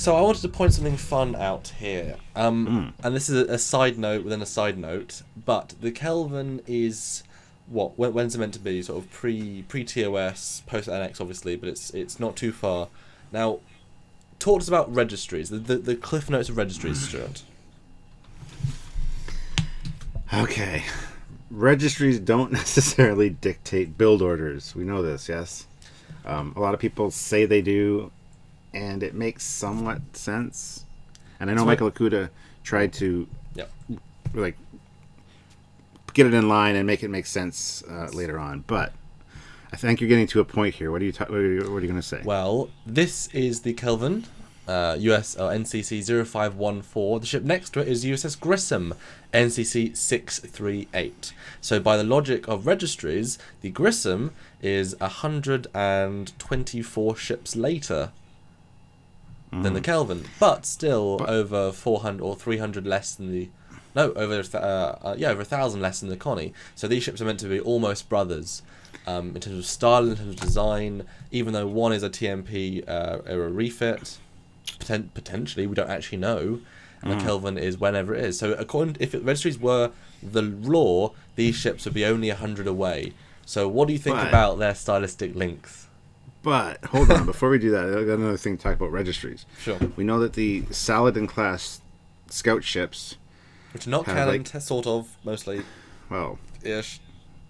So I wanted to point something fun out here. And this is a side note within a side note, but the Kelvin is when's it meant to be? Sort of pre TOS, post NX obviously, but it's not too far. Now, talk to us about registries, the cliff notes of registries, Stuart. Okay. Registries don't necessarily dictate build orders. We know this, yes? A lot of people say they do, and it makes somewhat sense. And I know Michael Okuda tried to like get it in line and make it make sense later on. But I think you're getting to a point here. What are you going to say? Well, this is the Kelvin, NCC 0514. The ship next to it is USS Grissom, NCC 638. So by the logic of registries, the Grissom is 124 ships later than the Kelvin, but still over 400 or 300 less than the... No, over 1,000 less than the Connie. So these ships are meant to be almost brothers. In terms of style, in terms of design, even though one is a TMP era refit, potentially, we don't actually know, and the Kelvin is whenever it is. So if registries were the law, these ships would be only 100 away. So what do you think about their stylistic links? But, hold on, before we do that, I got another thing to talk about registries. Sure. We know that the Saladin-class scout ships... Which are not canon, sort of, mostly. Well, ish.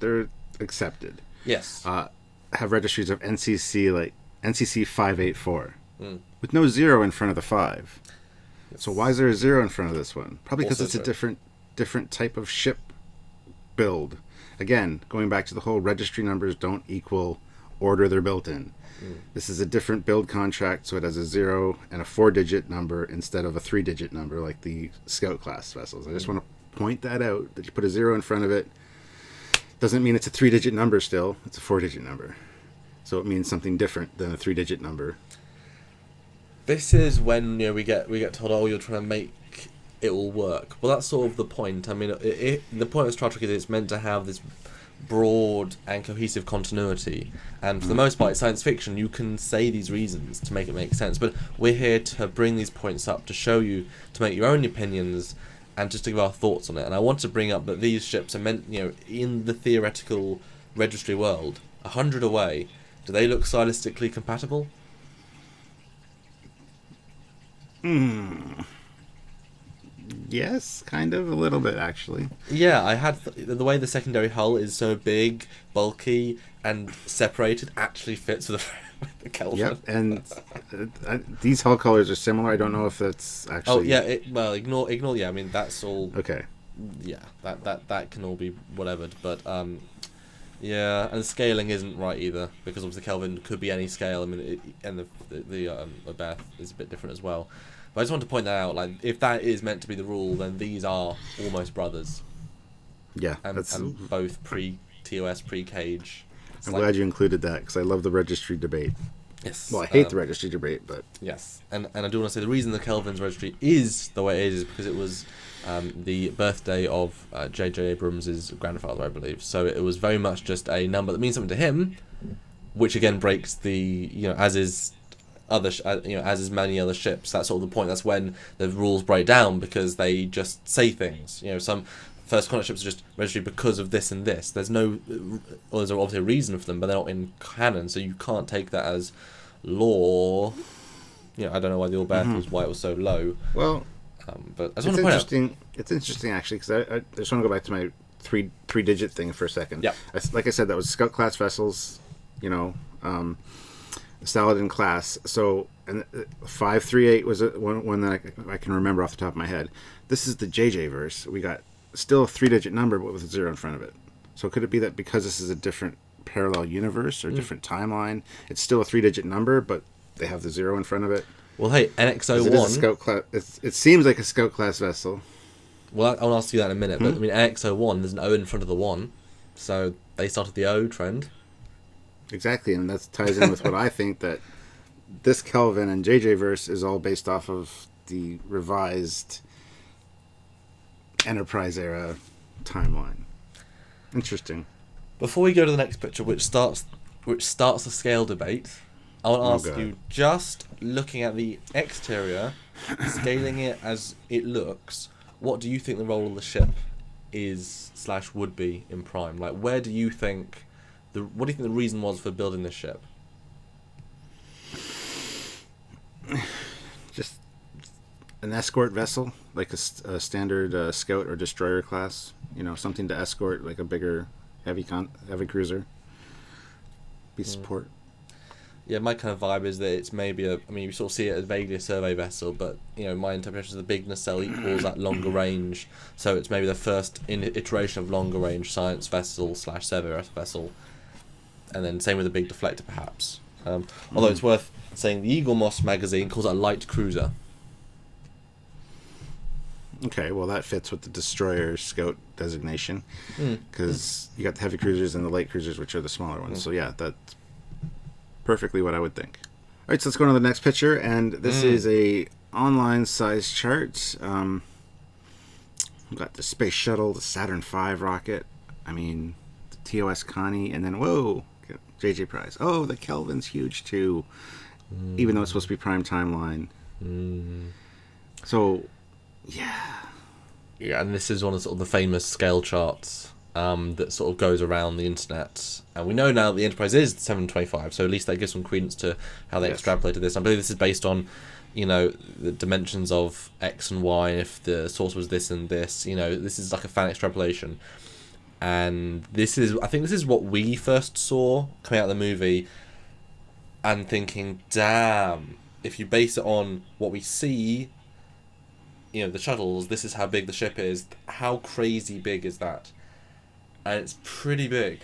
They're accepted. Yes. Have registries of NCC 584 with no 0 in front of the 5. Yes. So why is there a 0 in front of this one? Probably because it's a different type of ship build. Again, going back to the whole registry numbers don't equal order they're built in. This is a different build contract, so it has a 0 and a 4-digit number instead of a 3-digit number like the Scout class vessels. I just want to point that out, that you put a 0 in front of it doesn't mean it's a 3-digit number still. It's a 4-digit number. So it means something different than a 3-digit number. This is when we get told, oh, you're trying to make it all work. Well, that's sort of the point. I mean, the point of Star Trek is it's meant to have this broad and cohesive continuity, and for the most part, it's science fiction. You can say these reasons to make it make sense, but we're here to bring these points up to show you, to make your own opinions, and just to give our thoughts on it. And I want to bring up that these ships are meant, in the theoretical registry world, 100 away. Do they look stylistically compatible? Yes, kind of, a little bit, actually. Yeah, I had the way the secondary hull is so big, bulky, and separated actually fits with the Kelvin. Yep, and these hull colors are similar. I don't know if that's actually... Oh, yeah, ignore, yeah, I mean, that's all... Okay. Yeah, that can all be whatever, but, yeah, and the scaling isn't right either, because obviously Kelvin could be any scale, I mean, and the Beth is a bit different as well. But I just want to point that out, like, if that is meant to be the rule, then these are almost brothers. Yeah. And both pre-TOS, pre-Cage. I'm glad you included that, because I love the registry debate. Yes. Well, I hate the registry debate, but... Yes. And I do want to say the reason the Kelvin's registry is the way it is because it was the birthday of J.J. Abrams' grandfather, I believe. So it was very much just a number that means something to him, which again breaks the, as is... as is many other ships. That's sort of the point. That's when the rules break down because they just say things. Some first contact ships are just registry because of this and this. There's there's obviously a reason for them, but they're not in canon, so you can't take that as law. I don't know why the Old Beth was why it was so low. Well, but I just want to point out. It's interesting actually because I just want to go back to my three-digit thing for a second. Yeah. Like I said, that was Scout class vessels. Saladin class. So, and 538 was one that I can remember off the top of my head. This is the JJverse. We got still a 3-digit number, but with a 0 in front of it. So could it be that because this is a different parallel universe or different timeline, it's still a 3-digit number, but they have the 0 in front of it? Well, hey, NX-01... It is a Scout class. It seems like a Scout class vessel. Well, I'll ask you that in a minute, but I mean, NX-01, there's an O in front of the 1, so they started the O trend. Exactly, and that ties in with what I think, that this Kelvin and JJverse is all based off of the revised Enterprise era timeline. Interesting. Before we go to the next picture, which starts the scale debate, I want to ask God. you, just looking at the exterior, scaling it as it looks, what do you think the role of the ship is / would be in Prime? Like, where do you think what do you think the reason was for building this ship? Just an escort vessel, like a standard scout or destroyer class. You know, something to escort, like a bigger heavy cruiser. Be support. Yeah, my kind of vibe is that it's maybe you sort of see it as vaguely a survey vessel, but, you know, my interpretation is the big nacelle equals that longer range, so it's maybe the first iteration of longer range science vessel / survey vessel, and then same with the big deflector, perhaps. Although it's worth saying the Eagle Moss magazine calls it a light cruiser. Okay, well, that fits with the destroyer scout designation, because you got the heavy cruisers and the light cruisers, which are the smaller ones. So yeah, that's perfectly what I would think. All right, so let's go on to the next picture, and this is a online size chart. We've got the space shuttle, the Saturn V rocket, the TOS Connie, and then whoa, JJ Prize. Oh, the Kelvin's huge too, even though it's supposed to be prime timeline. So yeah, and this is one of sort of the famous scale charts that sort of goes around the internet, and we know now that the Enterprise is 725, so at least that gives some credence to how they extrapolated this. I believe this is based on, you know, the dimensions of X and Y, and if the source was this and this, you know, this is like a fan extrapolation, and I think this is what we first saw coming out of the movie, and thinking, damn, if you base it on what we see, you know, the shuttles, this is how big the ship is. How crazy big is that? And it's pretty big.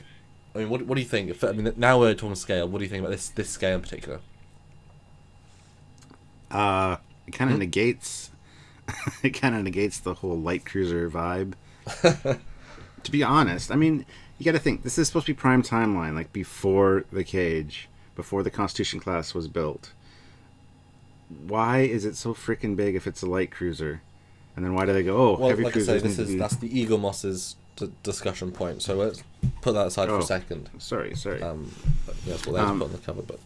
I mean, what do you think? Now we're talking scale. What do you think about this scale in particular? It kind of negates. It kind of negates the whole light cruiser vibe. To be honest, you got to think this is supposed to be prime timeline, like before the Cage, before the Constitution class was built. Why is it so freaking big if it's a light cruiser? And then why do they go, heavy cruisers? That's the Eagle Moss's discussion point, so let's put that aside for a second. Sorry. But that's what they have to put on the cover, but...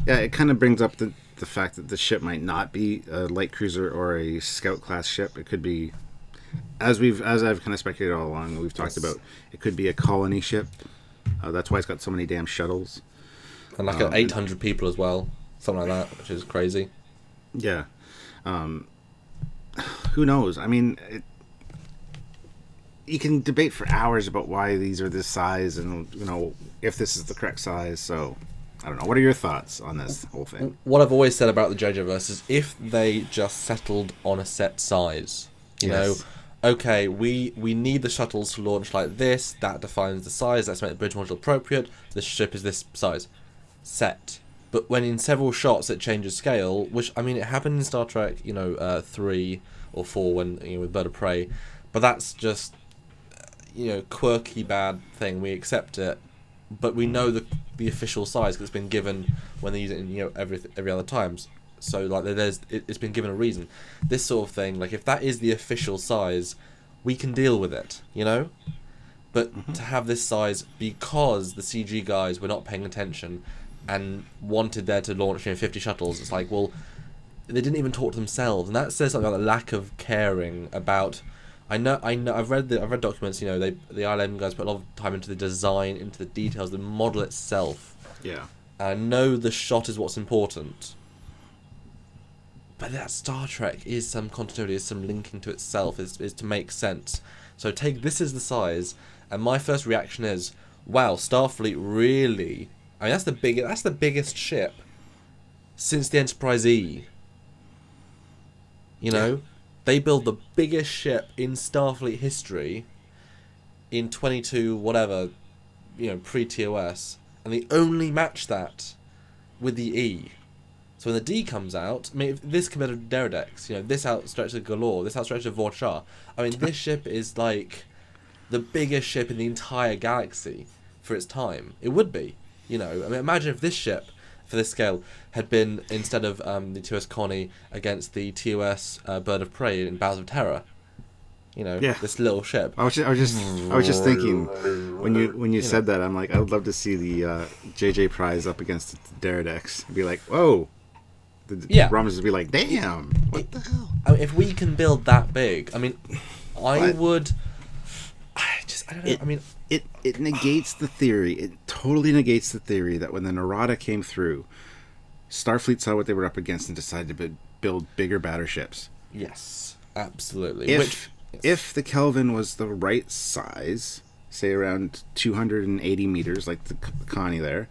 Yeah, it kind of brings up the fact that the ship might not be a light cruiser or a scout class ship. It could be, as I've kind of speculated all along, we've talked about, it could be a colony ship. That's why it's got so many damn shuttles. And 800 people as well. Something like that, which is crazy. Yeah. Who knows? You can debate for hours about why these are this size and, you know, if this is the correct size. So, I don't know. What are your thoughts on this whole thing? What I've always said about the JJverse is if they just settled on a set size, you know, okay, we need the shuttles to launch like this, that defines the size, let's make the bridge module appropriate, the ship is this size. Set. But when in several shots it changes scale, which, it happened in Star Trek, 3 or 4 when, with Bird of Prey, but that's just, quirky bad thing. We accept it, but we know the official size because it's been given when they use it in, every other times. So, it's been given a reason. This sort of thing, if that is the official size, we can deal with it, But to have this size because the CG guys were not paying attention and wanted there to launch 50 shuttles, it's like, well, they didn't even talk to themselves, and that says something about the lack of caring about. I know. I've read documents. The ILM guys put a lot of time into the design, into the details, the model itself. Yeah. I know the shot is what's important, but that Star Trek is some continuity, is some linking to itself, is to make sense. So take this as the size, and my first reaction is, wow, Starfleet really. That's the biggest ship since the Enterprise E. They build the biggest ship in Starfleet history in 22 whatever, pre-TOS, and they only match that with the E. So when the D comes out, if this compared to Deredex, this outstretched of Galore, this outstretched of Vorchar, this ship is like the biggest ship in the entire galaxy for its time. It would be. Imagine if this ship, for this scale, had been, instead of the TOS Connie, against the TOS Bird of Prey in Battles of Terror. this little ship. I was just thinking when you said that, I'm like, I would love to see the JJ prize up against the Deradex and be like, whoa. The Romans would be like, damn, what the hell? I mean, if we can build that big, I mean, I don't know. I mean, it negates the theory. It totally negates the theory that when the Narada came through, Starfleet saw what they were up against and decided to build bigger battleships. Yes, absolutely. If the Kelvin was the right size, say around 280 meters, like the Connie there,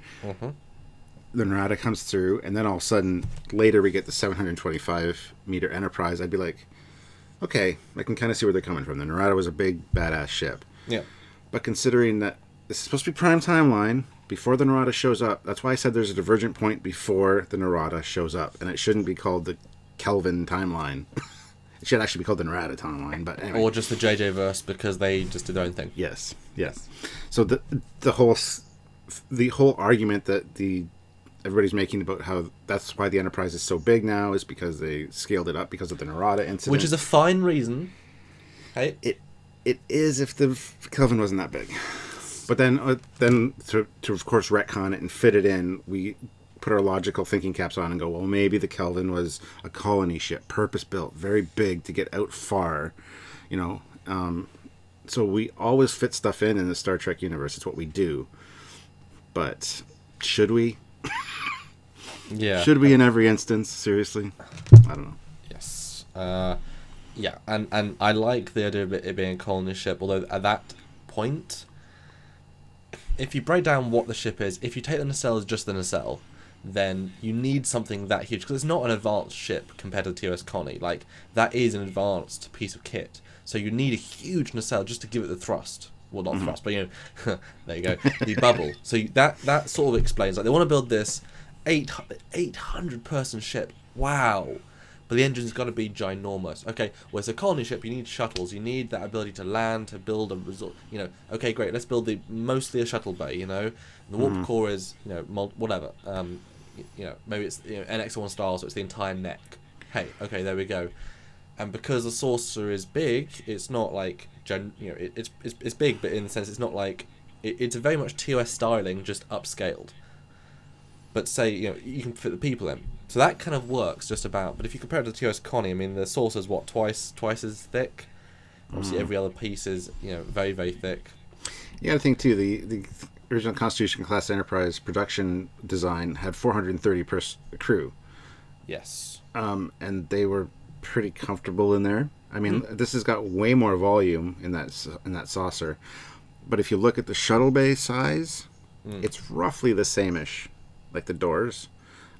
the Narada comes through, and then all of a sudden, later we get the 725 meter Enterprise, I'd be like, okay, I can kind of see where they're coming from. The Narada was a big, badass ship. Yeah. But considering that this is supposed to be prime timeline, before the Narada shows up, that's why I said there's a divergent point before the Narada shows up, and it shouldn't be called the Kelvin timeline. It should actually be called the Narada timeline, but anyway. Or just the JJverse because they just did their own thing. Yes. So the whole argument that everybody's making about how that's why the Enterprise is so big now is because they scaled it up because of the Narada incident. Which is a fine reason. Hey? It is if the Kelvin wasn't that big. But then to of course retcon it and fit it in, we put our logical thinking caps on and go, well, maybe the Kelvin was a colony ship, purpose-built, very big to get out far, so we always fit stuff in the Star Trek universe. It's what we do. But should we? Yeah. Should we in every instance? Seriously? I don't know. Yes. Yeah, and I like the idea of it being a colony ship, although at that point, if you break down what the ship is, if you take the nacelle as just the nacelle, then you need something that huge, because it's not an advanced ship compared to the TOS Connie. Like, that is an advanced piece of kit. So you need a huge nacelle just to give it the thrust. Well, not thrust, but there you go, the bubble. So that sort of explains, like, they want to build this 800 person ship. Wow. But the engine's got to be ginormous. Okay, well, it's a colony ship. You need shuttles. You need that ability to land, to build a resort. Okay, great. Let's build mostly a shuttle bay. And the warp core is whatever. Maybe it's NX1 style, so it's the entire neck. Hey, okay, there we go. And because the saucer is big, it's not like it's big, but in the sense it's not like it's very much TOS styling, just upscaled. But say you can fit the people in. So that kind of works just about. But if you compare it to the TOS Connie, I mean, the saucer's twice as thick. Obviously, every other piece is very, very thick. You got to think too. The original Constitution class Enterprise production design had 430 per crew. Yes. And they were pretty comfortable in there. I mean, this has got way more volume in that saucer. But if you look at the shuttle bay size, it's roughly the same-ish, like the doors.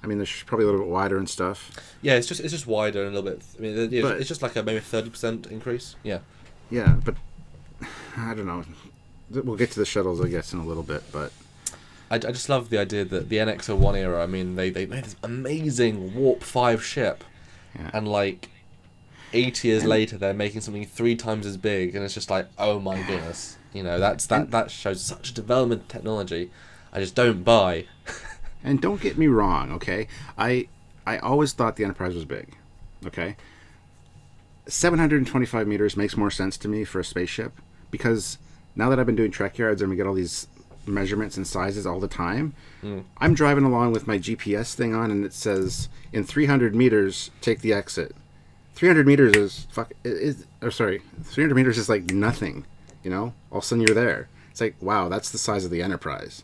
I mean, they're probably a little bit wider and stuff. Yeah, it's just wider and a little bit. I mean, it's just like maybe 30% increase. Yeah. Yeah, but I don't know. We'll get to the shuttles, I guess, in a little bit. But I just love the idea that the NX-01 era. I mean, they made this amazing Warp 5 ship, and like 80 years later, they're making something 3 times as big, and it's just like, oh my goodness, that shows such a development in technology. I just don't buy. And don't get me wrong, okay? I always thought the Enterprise was big, okay? 725 meters makes more sense to me for a spaceship, because now that I've been doing Trekyards and we get all these measurements and sizes all the time, I'm driving along with my GPS thing on, and it says, in 300 meters, take the exit. 300 meters is 300 meters is like nothing, All of a sudden you're there. It's like, wow, that's the size of the Enterprise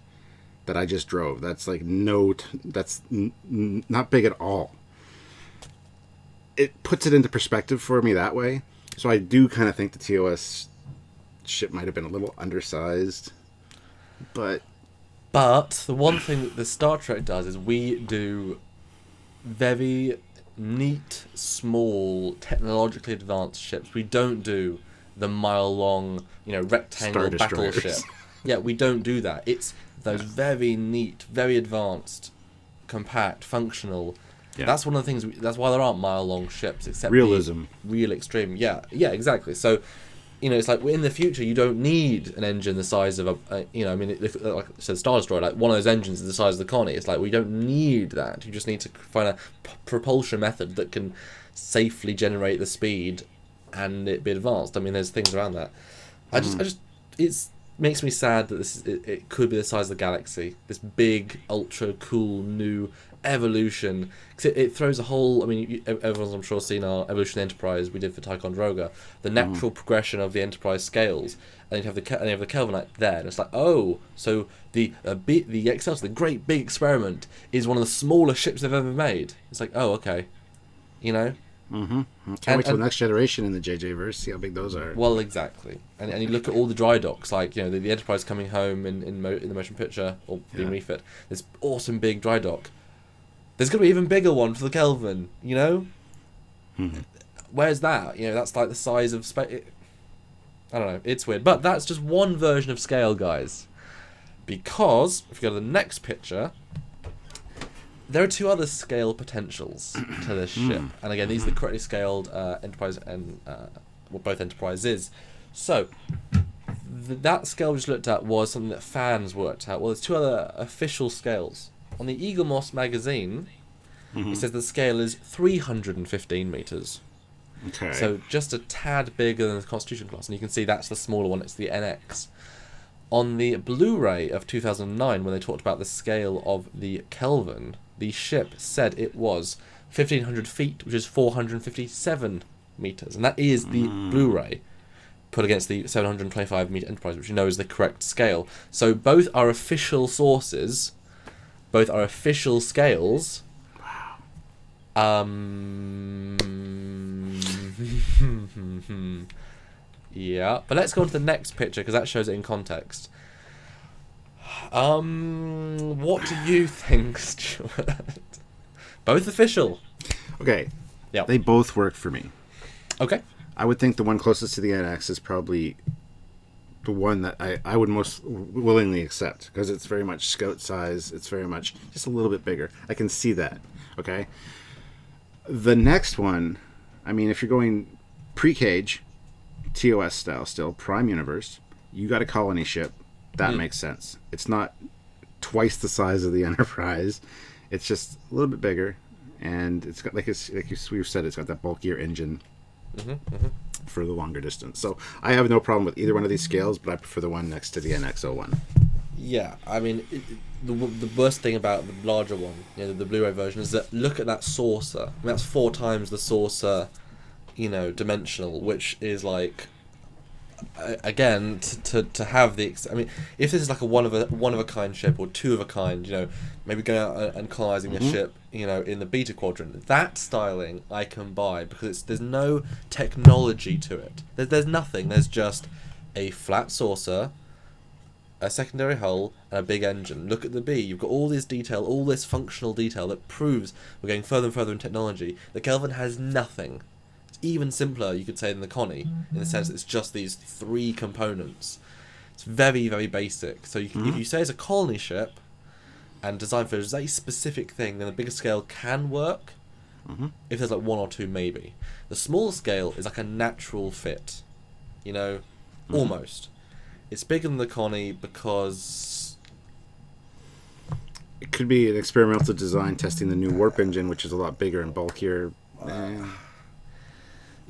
that I just drove. That's like that's not big at all. It puts it into perspective for me that way. So I do kind of think the TOS ship might have been a little undersized. But the one thing that the Star Trek does is we do very neat, small, technologically advanced ships. We don't do the mile-long, rectangle battleship. Yeah, we don't do that. It's those very neat, very advanced, compact, functional. Yeah. That's one of the things. That's why there aren't mile-long ships, except realism, real extreme. Yeah, exactly. So, it's like in the future you don't need an engine the size of like I said, Star Destroyer, like one of those engines is the size of the Connie. It's like we don't need that. You just need to find a propulsion method that can safely generate the speed and it be advanced. I mean, there's things around that. I just, it makes me sad that it could be the size of the galaxy. This big, ultra cool new evolution, because it throws a whole. I mean, everyone's I'm sure seen our Evolution Enterprise we did for Ticonderoga, the natural progression of the Enterprise scales, and you have the Kelvinite there, and it's like, oh, so the Excelsior, the great big experiment, is one of the smallest ships they've ever made. It's like, oh, okay, you know. Can't wait till the next generation in the JJverse, see how big those are. Well, exactly, and you look at all the dry docks, like, you know, the Enterprise coming home in the motion picture or being refit. This awesome big dry dock. There's going to be an even bigger one for the Kelvin, you know? Where's that? You know, that's like the size of space. I don't know, it's weird. But that's just one version of scale, guys. Because, if you go to the next picture, there are two other scale potentials to this ship. And again, these are the correctly scaled Enterprise and both Enterprises. So, that scale we just looked at was something that fans worked out. Well, there's two other official scales. On the Eagle Moss magazine, it says the scale is 315 meters. Okay. So just a tad bigger than the Constitution class, and you can see that's the smaller one. It's the NX. On the Blu-ray of 2009, when they talked about the scale of the Kelvin, the ship said it was 1,500 feet, which is 457 meters, and that is the Blu-ray put against the 725 meter Enterprise, which you know is the correct scale. So both are official sources. Both are official scales. Wow. Yeah, but let's go on to the next picture because that shows it in context. What do you think, Stuart? Both official. Okay. Yeah. They both work for me. Okay. I would think the one closest to the NX is probably the one that I would most willingly accept because it's very much scout size. It's very much just a little bit bigger. I can see that. Okay. The next one, I mean, if you're going pre-cage, TOS style still, Prime Universe, you got a colony ship. That makes sense. It's not twice the size of the Enterprise. It's just a little bit bigger, and it's got we've said, it's got that bulkier engine. For the longer distance. So I have no problem with either one of these scales, but I prefer the one next to the NX-01. Yeah, I mean, the worst thing about the larger one, you know, the Blu-ray version, is that look at that saucer. I mean, that's 4 times the saucer, you know, dimensional, which is like, again, to have the. I mean, if this is like a one of a kind ship or two of a kind, you know, maybe going out and colonizing a ship, you know, in the Beta Quadrant, that styling I can buy because there's no technology to it. There's nothing. There's just a flat saucer, a secondary hull, and a big engine. Look at the B. You've got all this detail, all this functional detail that proves we're going further and further in technology. The Kelvin has nothing. It's even simpler, you could say, than the Connie, in the sense that it's just these 3 components. It's very, very basic. So you can, if you say it's a colony ship and designed for a very specific thing, then the bigger scale can work. If there's like 1 or 2, maybe. The smaller scale is like a natural fit, you know, almost. It's bigger than the Connie because it could be an experimental design testing the new warp engine, which is a lot bigger and bulkier.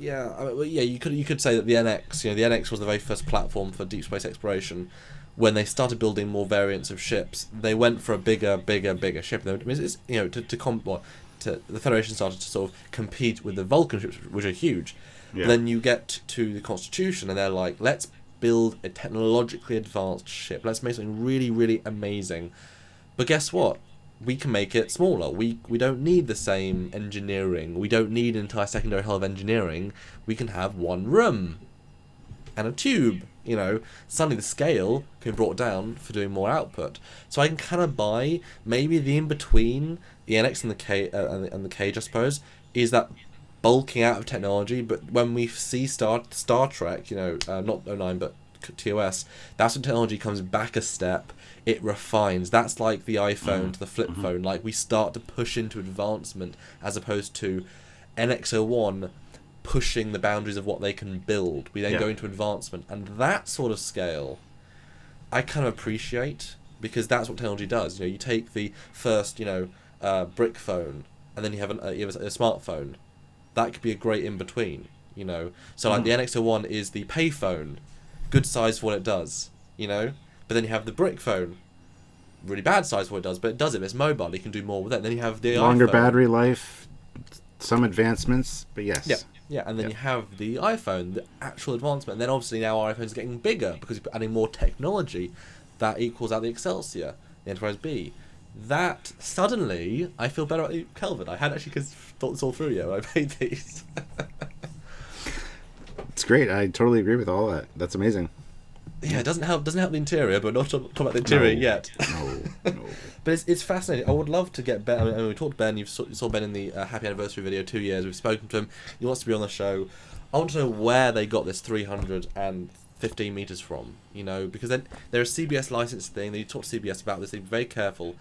Yeah, I mean, yeah. You could say that the NX, you know, the NX was the very first platform for deep space exploration. When they started building more variants of ships, they went for a bigger ship. I mean, it's, you know, the Federation started to sort of compete with the Vulcan ships, which are huge. Yeah. Then you get to the Constitution, and they're like, let's build a technologically advanced ship. Let's make something really, really amazing. But guess what? We can make it smaller. We don't need the same engineering. We don't need an entire secondary hull of engineering. We can have one room and a tube. You know, suddenly the scale can be brought down for doing more output. So I can kind of buy maybe the in between the NX and the Cage, I suppose, is that bulking out of technology. But when we see Star Trek, you know, not 09 but TOS, that's when technology comes back a step. It refines. That's like the iPhone to the flip phone. Like, we start to push into advancement as opposed to NX-01 pushing the boundaries of what they can build. We then go into advancement, and that sort of scale I kind of appreciate, because that's what technology does. You know, you take the first, you know, brick phone, and then you have a smartphone. That could be a great in between. you know. So like the NX-01 is the payphone, good size for what it does, you know. But then you have the brick phone, really bad size for what it does, but it does it. It's mobile. You can do more with it. Then you have the longer iPhone. Battery life, some advancements, but yes. Yeah, and then you have the iPhone, the actual advancement. And then obviously now our iPhone's getting bigger because you're adding more technology that equals out the Excelsior, the Enterprise B. That suddenly I feel better about the Kelvin. I hadn't actually thought this all through yet when I made these. It's great. I totally agree with all that. That's amazing. Yeah, it doesn't help the interior, but not talk about the interior yet. No. But it's fascinating. I would love to get Ben. I mean, we talked to Ben. You saw Ben in the happy anniversary video. 2 years. We've spoken to him. He wants to be on the show. I want to know where they got this 315 meters from. You know, because then they're a CBS license thing. They talk to CBS about this. They're very careful.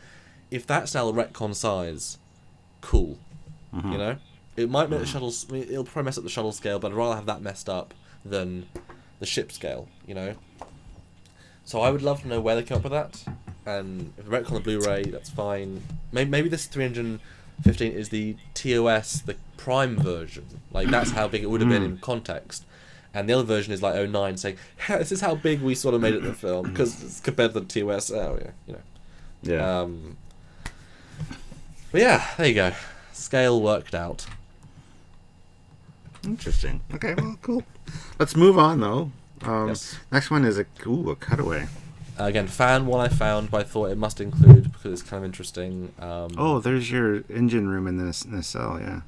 If that's now the retcon size, cool. Mm-hmm. You know, it might make the shuttles. I mean, it'll probably mess up the shuttle scale, but I'd rather have that messed up than the ship scale. You know. So I would love to know where they come up with that, and if they retcon the Blu-ray, that's fine. Maybe this 315 is the TOS, the Prime version. Like that's how big it would have been in context, and the other version is like 09, saying this is how big we sort of made it in the film because it's compared to the TOS. Oh yeah, you know. Yeah. But yeah, there you go. Scale worked out. Interesting. Okay, well, cool. Let's move on though. Yes. Next one is a cutaway. Again, fan one I found, but I thought it must include because it's kind of interesting. There's your engine room in this nacelle, yeah.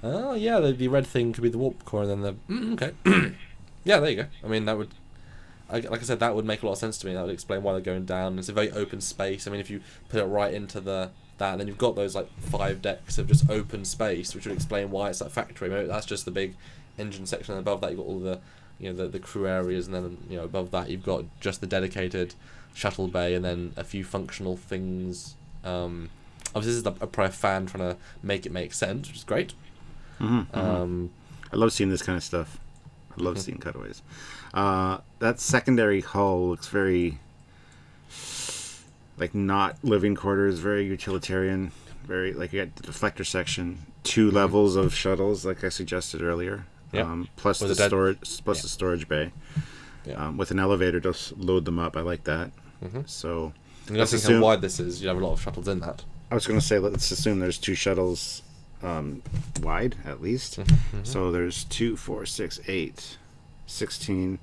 Oh yeah, the red thing could be the warp core, and then the okay. Yeah, there you go. I mean, that would, like I said, that would make a lot of sense to me. That would explain why they're going down. It's a very open space. I mean, if you put it right into that, and then you've got those like 5 decks of just open space, which would explain why it's that factory. Maybe that's just the big engine section, and above that you've got all the, you know, the crew areas, and then, you know, above that you've got just the dedicated shuttle bay, and then a few functional things. Obviously this is a pro fan trying to make it make sense, which is great. I love seeing this kind of stuff. I love seeing cutaways. That secondary hull looks very like not living quarters, very utilitarian, very like you got the deflector section, 2 levels of shuttles like I suggested earlier. Plus the storage bay, with an elevator to load them up. I like that. So let's assume how wide this is. You have a lot of shuttles in that. I was going to say let's assume there's 2 shuttles wide at least. So there's 2, 4, 6, 8, 16,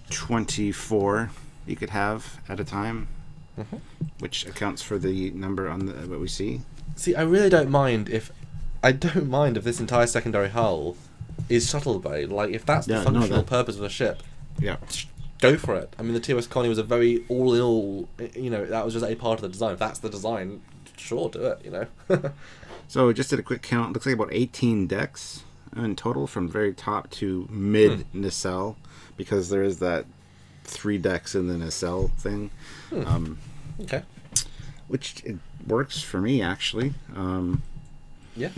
24 you could have at a time, which accounts for the number on what we see. See, I really don't mind if this entire secondary hull is shuttle bay. Like, if that's the functional purpose of the ship, go for it. I mean, the TOS Connie was a very all-in-all, you know, that was just a part of the design. If that's the design, sure, do it, you know. So just did a quick count. Looks like about 18 decks in total from very top to mid nacelle, because there is that 3 decks in the nacelle thing. Okay. Which it works for me, actually. Yeah.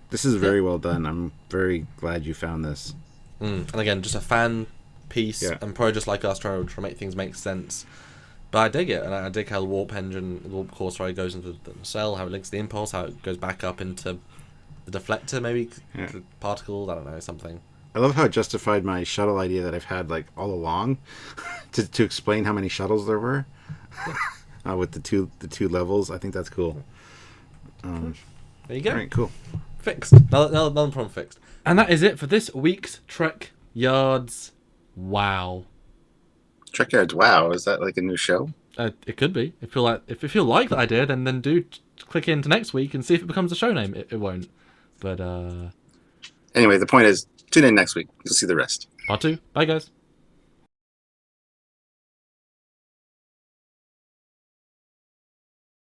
This is very well done. I'm very glad you found this. And again, just a fan piece, and probably just like us trying to make things make sense. But I dig it, and I dig how the warp engine, the warp core, goes into the nacelle, how it links the impulse, how it goes back up into the deflector, maybe particles, I don't know, something. I love how it justified my shuttle idea that I've had like all along, to explain how many shuttles there were, with the two levels. I think that's cool. There you go. All right, cool. Fixed. Another problem fixed. And that is it for this week's Trekyards. Wow. Trekyards. Wow. Is that like a new show? It could be. If you like that idea, then do click into next week and see if it becomes a show name. It won't. But anyway, the point is, tune in next week. You'll see the rest. Part 2. Bye, guys.